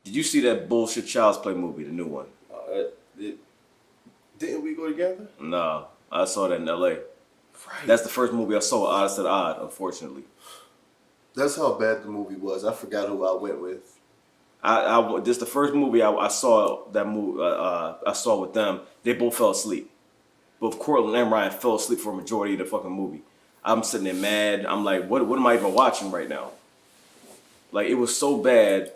Did you see that bullshit Child's Play movie, the new one? Didn't we go together? Nah, I saw that in L.A. Right. That's the first movie I saw, Oddest at Odd, unfortunately. That's how bad the movie was. I forgot who I went with. This the first movie I saw that movie I saw with them. They both fell asleep. Both Cortland and Ryan fell asleep for a majority of the fucking movie. I'm sitting there mad. I'm like, what am I even watching right now? Like, it was so bad.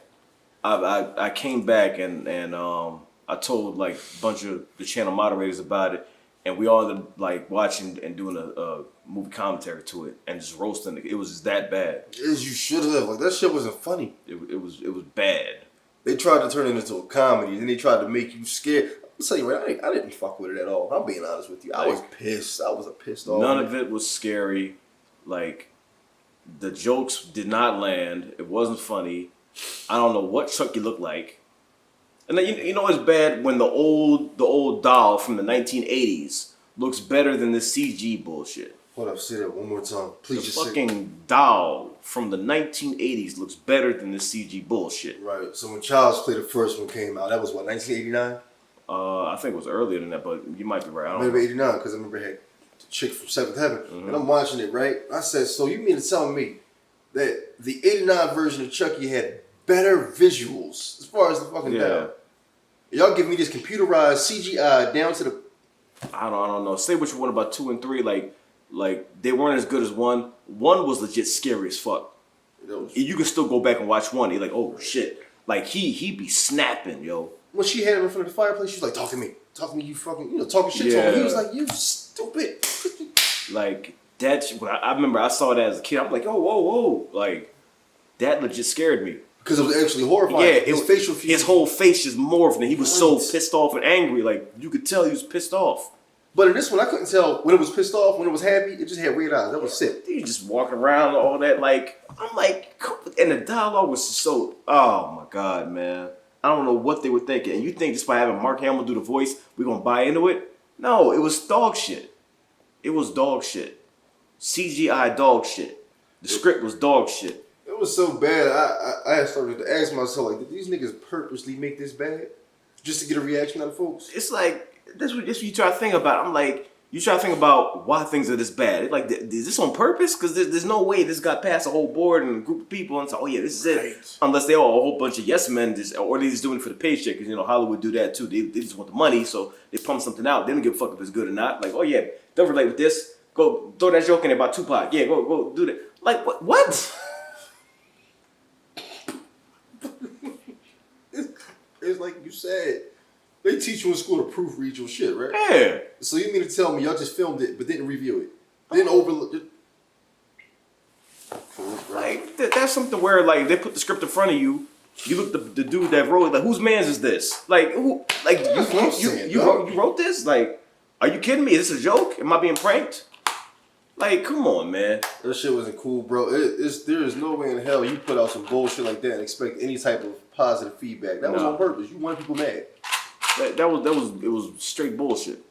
I came back and I told like a bunch of the channel moderators about it, and we all ended up like watching and doing a movie commentary to it and just roasting it. It was just that bad. As you should have. Like, that shit wasn't funny. It was bad. They tried to turn it into a comedy, and they tried to make you scared. I'm telling you, right, I didn't fuck with it at all. I'm being honest with you. I was pissed. I was a pissed off. None of it was scary. Like, the jokes did not land. It wasn't funny. I don't know what Chucky looked like. And then, you know it's bad when the old doll from the 1980s looks better than this CG bullshit. Hold up, say that one more time. Please just fucking doll from the 1980s looks better than this CG bullshit. Right. So when Child's Play the first one came out, that was what, 1989? I think it was earlier than that, but you might be right. I don't Maybe know. 89, because I remember I had the chick from Seventh Heaven. And I'm watching it, right? I said, so you mean to tell me that the 89 version of Chucky had better visuals as far as the fucking doll? Y'all give me this computerized CGI down to the... I don't know. Say what you want about 2 and 3. Like they weren't as good as 1. 1 was legit scary as fuck. You can still go back and watch 1. You're like, oh shit. Like he be snapping, yo. When she had him in front of the fireplace, she was like, talk to me, you fucking, talking shit to him. He was like, you stupid. Like, that, I remember I saw that as a kid. I'm like, oh, whoa. Like, that legit scared me. Because it was actually horrifying. Yeah, his whole face just morphed, and he was so pissed off and angry. Like, you could tell he was pissed off. But in this one, I couldn't tell when it was pissed off, when it was happy. It just had red eyes. That was sick. He just walking around all that. Like, I'm like, and the dialogue was so, oh my God, man. I don't know what they were thinking. And you think just by having Mark Hamill do the voice, we're going to buy into it? No, it was dog shit. It was dog shit. CGI dog shit. The script was dog shit. It was so bad, I had started to ask myself, like, did these niggas purposely make this bad? Just to get a reaction out of folks? It's like, that's what you try to think about. I'm like, you try to think about why things are this bad. It's like, is this on purpose? Because there's no way this got past a whole board and a group of people and say, oh yeah, this is it. Unless they all a whole bunch of yes men, or they just doing it for the paycheck. Because, Hollywood do that too. They just want the money, so they pump something out. They don't give a fuck if it's good or not. Like, oh yeah, don't relate with this. Go throw that joke in there about Tupac. Yeah, go do that. Like, what? It's like you said, they teach you in school to proofread your shit, right? Yeah. So you mean to tell me y'all just filmed it but didn't review it? Didn't overlook it? Like, that's something where, like, they put the script in front of you. You look the dude that wrote it, like, whose man's is this? Like, who? Like, you wrote this? Like, are you kidding me? Is this a joke? Am I being pranked? Like, come on, man. That shit wasn't cool, bro. There is no way in hell you put out some bullshit like that and expect any type of positive feedback. That was on purpose. You wanted people mad. It was straight bullshit.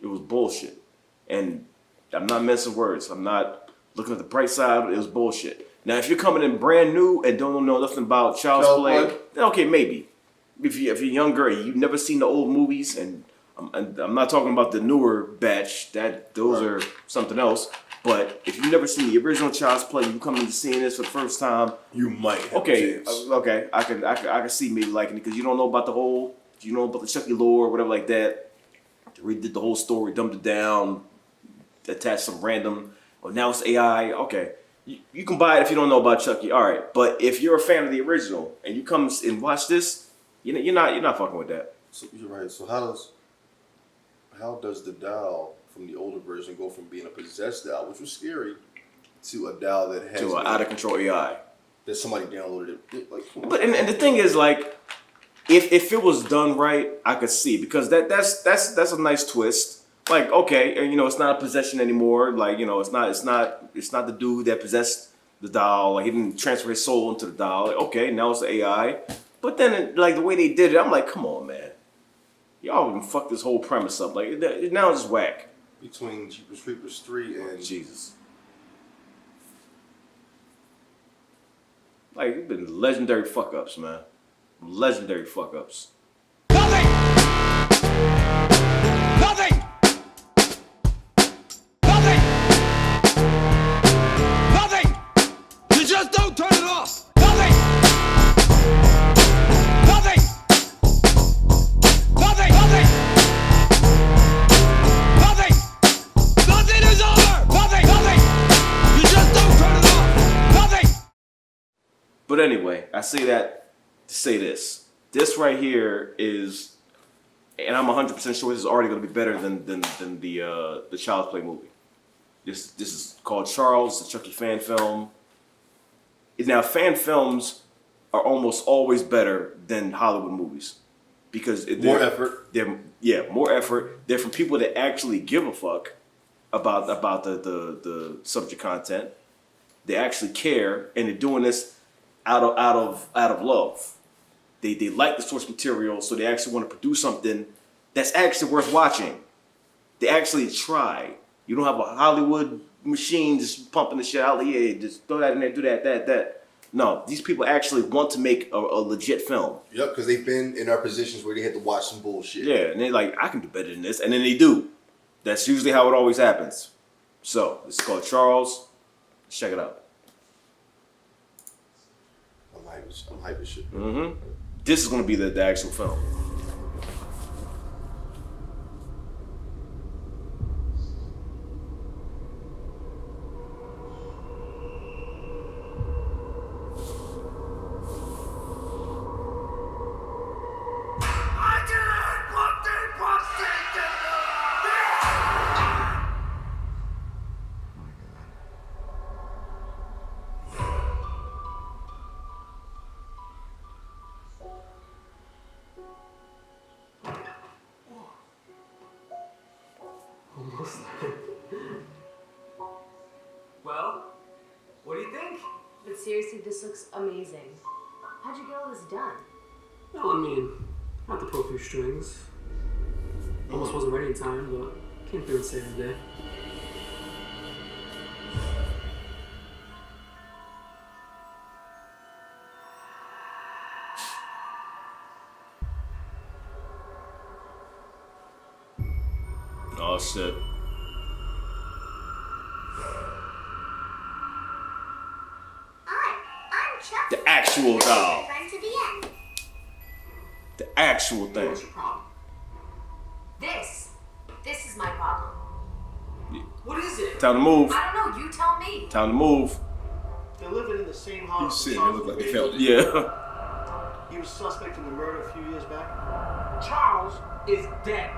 It was bullshit. And I'm not messing words. I'm not looking at the bright side. It was bullshit. Now, if you're coming in brand new and don't know nothing about Child's Play, then okay, maybe. If you're younger and you've never seen the old movies, and I'm not talking about the newer batch, those are something else. But if you've never seen the original Child's Play, you come into seeing this for the first time, you might have a chance. Okay, I can see maybe liking it because you don't know about the Chucky lore or whatever like that. They redid the whole story, dumbed it down, attached some random. Oh, now it's AI. Okay, you can buy it if you don't know about Chucky. All right, but if you're a fan of the original and you come and watch this, you're not fucking with that. So you're right. So how does the doll from the older version go from being a possessed doll, which was scary, to a doll that has an out of control AI that somebody downloaded it? Like, but and the thing is, like, if it was done right, I could see, because that's a nice twist. Like, okay, and it's not a possession anymore. Like, it's not the dude that possessed the doll. Like, he didn't transfer his soul into the doll. Like, okay, now it's the AI. But then, like, the way they did it, I'm like, come on, man. Y'all can fuck this whole premise up. Like, now it's just whack. Between Jeepers Creepers 3 and... Jesus. Like, it's been legendary fuck-ups, man. legendary fuck ups. Nothing! Nothing! Nothing! Nothing! You just don't turn it off! Nothing! Nothing! Nothing! Nothing! Nothing! Nothing is over! Nothing! Nothing! You just don't turn it off! Nothing! But anyway, I say that to say this. This right here is, and I'm 100% sure this is already going to be better than the Child's Play movie. This is called Charles, the Chucky fan film. Now, fan films are almost always better than Hollywood movies because More effort. They're more effort. They're from people that actually give a fuck about the subject content. They actually care, and they're doing this out of love. They like the source material, so they actually want to produce something that's actually worth watching. They actually try. You don't have a Hollywood machine just pumping the shit out. Like, yeah, just throw that in there, do that. No, these people actually want to make a legit film. Yep, because they've been in our positions where they had to watch some bullshit. Yeah, and they're like, I can do better than this, and then they do. That's usually how it always happens. So, it's called Charles. Check it out. I'm hype as shit. Mm-hmm. This is going to be the actual film. Well, what do you think? But seriously, this looks amazing. How'd you get all this done? Well, I mean, not to pull a few strings. Almost wasn't ready in time, but came through and saved the day. Oh, shit. I'm Chucky. The actual doll. Run to the end. The actual thing. What's your problem? This is my problem. What is it? Time to move. I don't know, you tell me. Time to move. They're living in the same house. You see, they look like they felt it. Yeah. He was suspect in the murder a few years back. Charles is dead.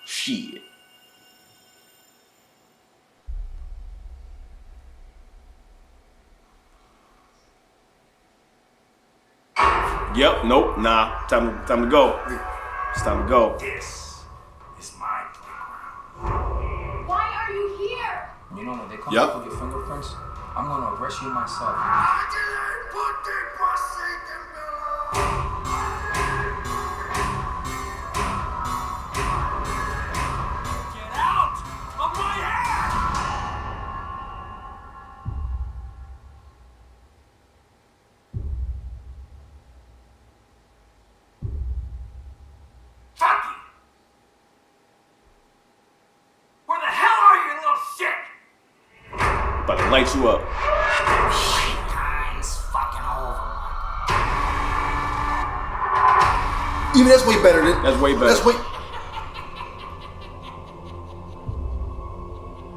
Shit. Yep. Nope. Nah. Time to go. It's time to go. This is my playground. Why are you here? You know when they come Yup. up with your fingerprints, I'm gonna arrest you myself. Get out of my hand! Chucky! Where the hell are you, little shit? About to light you up. Time's fucking over. Even that's way better than. That's way better.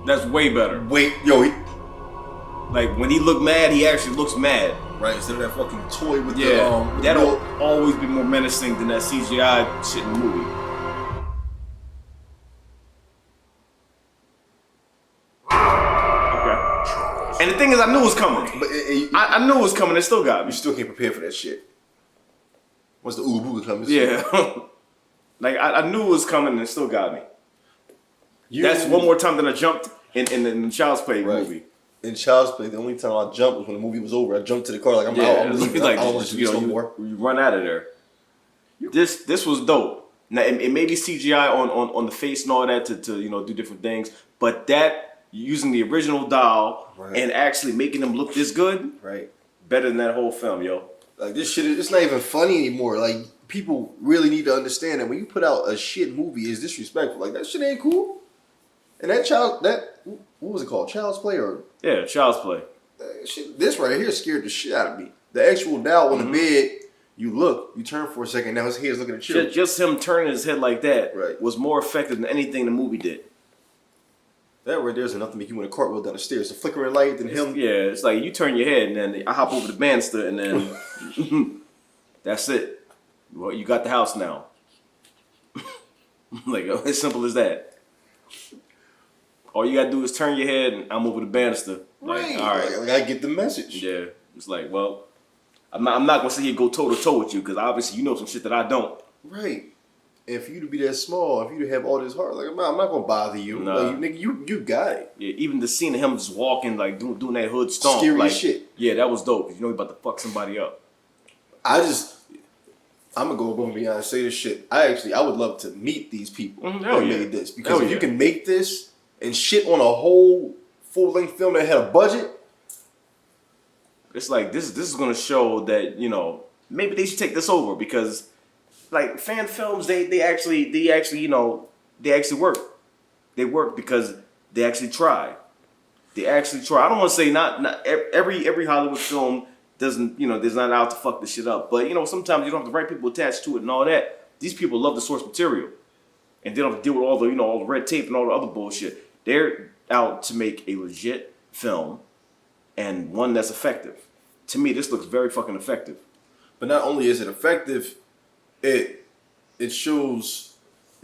That's way better. Wait, yo, Like when he look mad, he actually looks mad. right, instead of that fucking toy with Yeah. the with the That'll real- always be more menacing than that CGI shit in the movie. Okay. And the thing is, I knew it was coming. But I knew it was coming. It still got me. you still can't prepare for that shit. Once the Ooga Booga comes, Yeah. Like I knew it was coming, and it still got me. You, That's one more time that I jumped in the Child's Play Right. movie. In Child's Play, the only time I jumped was when the movie was over. I jumped to the car like I'm out. I'm leaving. like I don't want to do you this know, no more. you run out of there. This was dope. Now it may be CGI on the face and all that to you know do different things, but that using the original doll and actually making them look this good, Right. better than that whole film, yo. Like this shit, it's not even funny anymore. Like people really need to understand that when you put out a shit movie, it's disrespectful. Like that shit ain't cool. And what was it called? Child's Play or Yeah, Child's Play. shit? This right here scared the shit out of me. The actual doll on the bed. You turn for a second. Now his head's looking at you. Just him turning his head like that Right. was more effective than anything the movie did. That right there's enough to make you want to cartwheel down the stairs. The flickering light and him. Yeah, it's like you turn your head and then I hop over the banister and then that's it. Well, you got the house now. Like as simple as that. All you gotta do is turn your head and I'm over the banister. Like, Right. all right. Like, I get the message. Yeah. It's like, well, I'm not gonna sit here and go toe to toe with you because obviously you know some shit that I don't. Right. And for you to be that small, if you to have all this heart, like I'm not gonna bother you. Nah. Like, nigga, you got it. Yeah, even the scene of him just walking, like doing that hood stomp, Scary like as shit. Yeah, that was dope. 'Cause you know he about to fuck somebody up. I'm gonna go above and beyond and say this shit. I would love to meet these people Hell that yeah. made this because Hell if you yeah. can make this and shit on a whole full length film that had a budget, It's like this is gonna show that you know maybe they should take this over because like fan films they actually you know they actually work. They work because they actually try. They actually try. I don't want to say not every Hollywood film doesn't you know there's not out to fuck this shit up, but you know sometimes you don't have the right people attached to it and all that. These people love the source material, and they don't have to deal with all the you know all the red tape and all the other bullshit. They're out to make a legit film and one that's effective. To me, this looks very fucking effective. but not only is it effective, it shows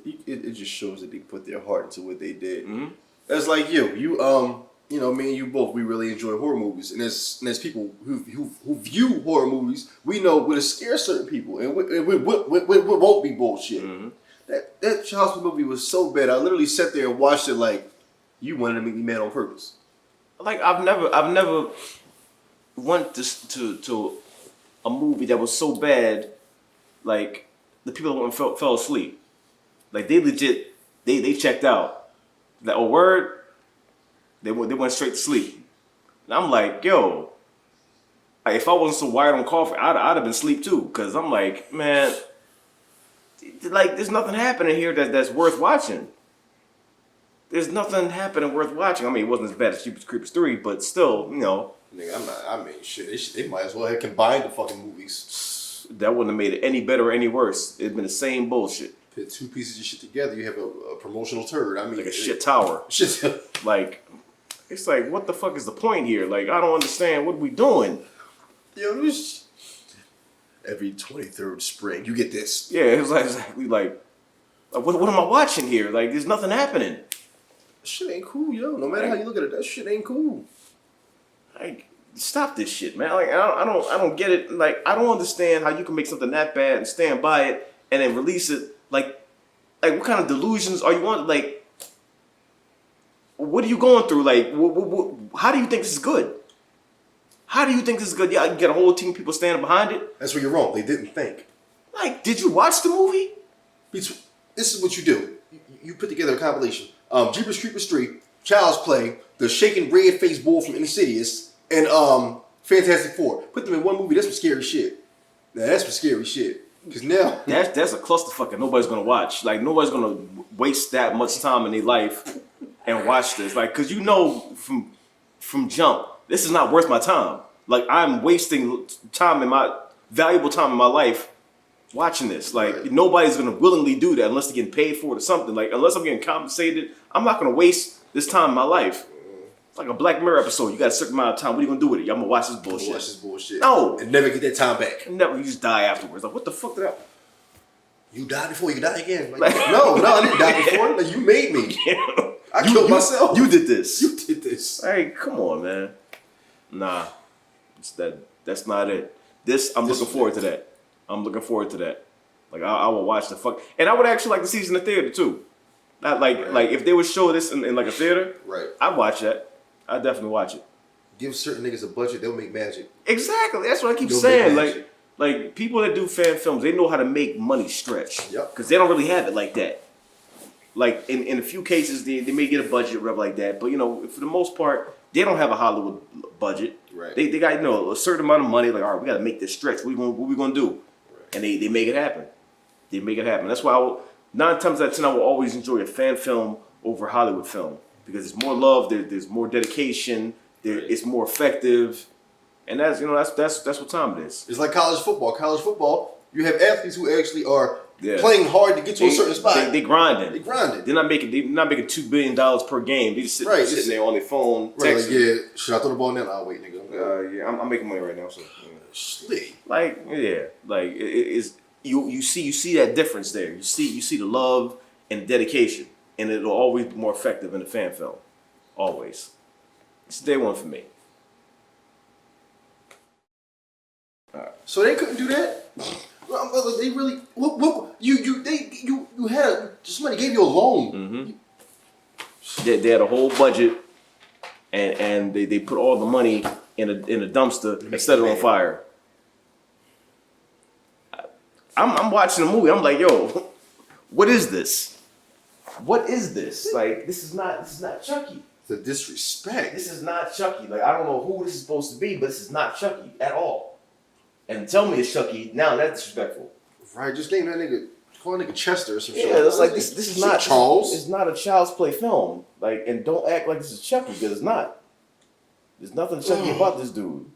it just shows that they put their heart into what they did. Mm-hmm. That's like you know me and you both we really enjoy horror movies, and there's people who view horror movies. We know what scare certain people, and what won't be bullshit. Mm-hmm. That Child's Play movie was so bad. I literally sat there and watched it like you wanted to make me mad on purpose. Like I've never went to a movie that was so bad. Like the people that went fell asleep. Like they legit they checked out. That word. They went straight to sleep. And I'm like, yo, if I wasn't so wired on coffee, I'd have been asleep too. Cause I'm like, man, like there's nothing happening here that's worth watching. There's nothing happening worth watching. I mean, it wasn't as bad as Jeepers Creepers 3, but still, you know, Nigga, I mean, shit. They might as well have combined the fucking movies. that wouldn't have made it any better or any worse. It'd been the same bullshit. Put two pieces of shit together, you have a promotional turd. I mean, Like a shit tower. Shit. Like, it's like, what the fuck is the point here? Like, I don't understand. What are we doing? Yo, this every 23rd spring, you get this. Yeah, it was like, exactly like what am I watching here? Like, there's nothing happening. Shit ain't cool, yo. No matter how you look at it, that shit ain't cool. Like, stop this shit, man. Like, I don't get it. Like, I don't understand how you can make something that bad and stand by it and then release it. Like what kind of delusions are you on? Like, what are you going through? Like, how do you think this is good? How do you think this is good? Yeah, you get a whole team of people standing behind it. That's where you're wrong. They didn't think. Like, did you watch the movie? This is what you do. You put together a compilation. Jeepers Creepers 3, Child's Play, the shaking red-faced bull from Insidious, and Fantastic Four. Put them in one movie. That's some scary shit. Now, that's some scary shit. Because now... That's a clusterfuck and nobody's gonna watch. Like, nobody's gonna waste that much time in their life and watch this. Like, cause you know from jump, this is not worth my time. Like, I'm wasting valuable time in my life watching this. Like, Right. Nobody's gonna willingly do that unless they're getting paid for it or something. Like, unless I'm getting compensated, I'm not gonna waste this time in my life. It's like a Black Mirror episode. You got a certain amount of time. What are you gonna do with it? I'm gonna watch this bullshit. Watch this bullshit. No. And never get that time back. Never. You just die afterwards. Like, what the fuck did I? You died before you die again. Like, no, I didn't die before. Like, you made me. I killed myself. You did this. You did this. Hey, come on, man. Nah, that's not it. I'm looking forward to that. I'm looking forward to that. Like I will watch the fuck, and I would actually like to see this in the theater too. Not like if they would show this in like a theater, Right. I'd watch that. I'd definitely watch it. Give certain niggas a budget, they'll make magic. Exactly. That's what I keep You'll saying. make magic. Like people that do fan films, they know how to make money stretch. Yep. Because they don't really have it like that. Like in a few cases, they may get a budget or whatever like that, but you know, for the most part, they don't have a Hollywood budget. Right. They got a certain amount of money. Like, all right, we got to make this stretch. What we gonna do? Right. And they make it happen. They make it happen. That's why 9 times out of 10 I will always enjoy a fan film over a Hollywood film because there's more love. There's more dedication. It's more effective, and that's what time it is. It's like college football. College football, you have athletes who actually are Yeah. playing hard to get to a certain spot. They grinding. They grinding. They're not making $2 billion per game. They just sitting there on their phone Right, texting. like, yeah, should I throw the ball now? I'll wait, nigga. Yeah, I'm making money right now. So yeah. Slick. Like yeah, like it's you see that difference there. You see the love and dedication, and it'll always be more effective in a fan film. Always. It's day one for me. So they couldn't do that. Well, they really. You had somebody gave you a loan. Mm-hmm. They had a whole budget, and they put all the money in a dumpster and set it on fire. I'm watching the movie. I'm like, yo, what is this? What is this? Like, this is not Chucky. The disrespect. This is not Chucky. Like, I don't know who this is supposed to be, but this is not Chucky at all. And tell me it's Chucky, now that's disrespectful. Right, just name that nigga. Call that nigga Chester or some shit. Yeah, it's like this is not Charles. It's not a child's play film. Like, and don't act like this is Chucky because it's not. There's nothing Chucky about this dude.